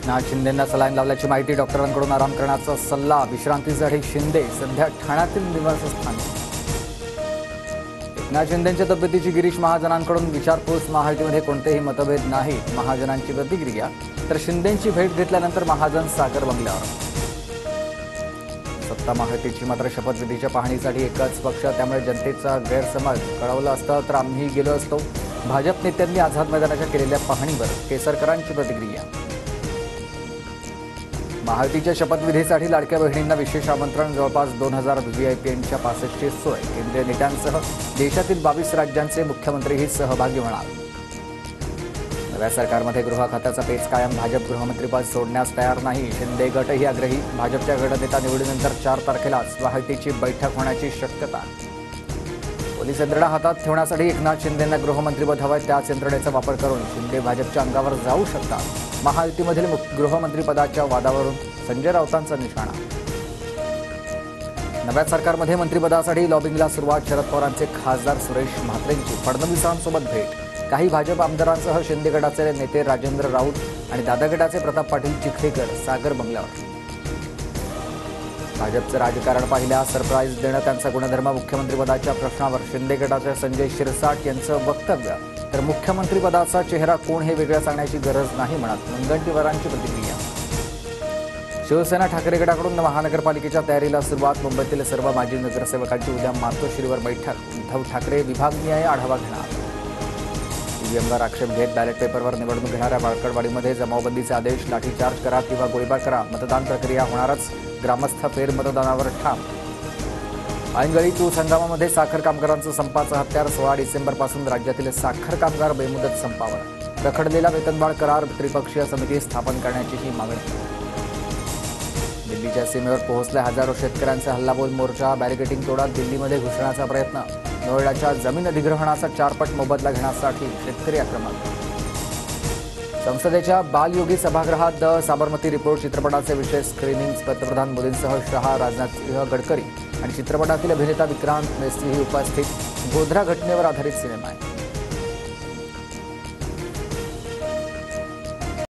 Eknath शिंदेंना saline लावल्याची माहिती, डॉक्टरांकडून आराम करण्याचा सल्ला, विश्रांतीसाठी शिंदे सध्या ठाण्यातील निवासस्थानी। एकनाथ शिंदेंच्या तब्येतीची गिरीश महाजनांकडून विचारपूस, महायुतीमध्ये कोणतेही मतभेद नाही, महाजनांची प्रतिक्रिया। तर शिंदेंची भेट घेतल्यानंतर महाजन सागर बंगल्यावर। सत्ता महायुतीची मात्र शपथविधीच्या पाहणीसाठी एकच पक्ष, त्यामुळे जनतेचा गैरसमज कळवला असता तर आम्ही गेलो असतो। भाजप नेत्यांनी आझाद मैदानाच्या केलेल्या पाहणीवर केसरकरांची प्रतिक्रिया। महायुतीच्या शपथविधीसाठी लाडक्या बहिणींना विशेष आमंत्रण, जवळपास 2000 व्हीआयपींच्या पासेसची सोय। केंद्रीय नेत्यांसह देशातील 22 राज्यांचे मुख्यमंत्रीही सहभागी होणार। नव्या सरकारमध्ये गृह खात्याचा पेच कायम, भाजप गृहमंत्रीपद सोडण्यास तयार नाही, शिंदे गटही आग्रही। भाजपच्या गटनेता निवडीनंतर 4 तारखेलाच महायुतीची बैठक होण्याची शक्यता। पोलीस यंत्रणा हातात ठेवण्यासाठी एकनाथ शिंदेंना गृहमंत्रीपद हवंय, त्याच यंत्रणेचा वापर करून शिंदे भाजपच्या अंगावर जाऊ शकतात। महायुतीमधील गृहमंत्रीपदाच्या वादावरून संजय राऊतांचा निशाणा। नव्या सरकारमध्ये मंत्रिपदासाठी लॉबिंगला सुरुवात, शरद पवारांचे खासदार सुरेश म्हात्रेंची फडणवीसांसोबत भेट। काही भाजप आमदारांसह शिंदे गटाचे नेते राजेंद्र राऊत आणि दादा गटाचे प्रताप पाटील चिखलीकर सागर बंगल्यावर। भाजपचं राजकारण पाहिल्यास सरप्राईज देणं त्यांचा गुणधर्म, मुख्यमंत्रीपदाच्या प्रश्नावर शिंदे गटाचे संजय शिरसाट यांचं वक्तव्य। तर मुख्यमंत्रीपदाचा चेहरा कोण हे वेगळं सांगण्याची गरज नाही म्हणत मुनगंटीवारांची प्रतिक्रिया। शिवसेना ठाकरे गटाकडून महानगरपालिकेच्या तयारीला सुरुवात, मुंबईतील सर्व माजी नगरसेवकांची उद्या मातोश्रीवर बैठक, उद्धव ठाकरे विभागनिहाय आढावा घेणार। ईव्हीएमवर आक्षेप घेत बॅलेट पेपरवर निवडणूक घेणाऱ्या बाळकडवाडीमध्ये जमावबंदीचे आदेश, लाठीचार्ज करा किंवा गोळीबार करा, मतदान प्रक्रिया होणारच, ग्रामस्थ फेरमतदानावर ठाम। ऐनगळी तूस हंगामामध्ये साखर कामगारांचं संपाचं हत्यार, 16 डिसेंबरपासून राज्यातील साखर कामगार बेमुदत संपावर। रखडलेला वेतनवाढ करार, त्रिपक्षीय समिती स्थापन करण्याचीही मागणी। दिल्लीच्या सीमेवर पोहोचले हजारो शेतकऱ्यांचे हल्लाबोल मोर्चा, बॅरिकेडिंग तोडत दिल्लीमध्ये घुसण्याचा प्रयत्न। नोएडाच्या जमीन अधिग्रहणाचा 4 पट मोबदला घेण्यासाठी शेतकरी आक्रमक। संसदेच्या बालयोगी सभागृहात साबरमती रिपोर्ट चित्रपटाचे विशेष स्क्रीनिंग, पंतप्रधान मोदींसह शहा, राजनाथ सिंह, गडकरी आणि चित्रपटातील अभिनेता विक्रांत मेसीही उपस्थित। गोध्रा घटनेवर आधारित सिनेमा आहे।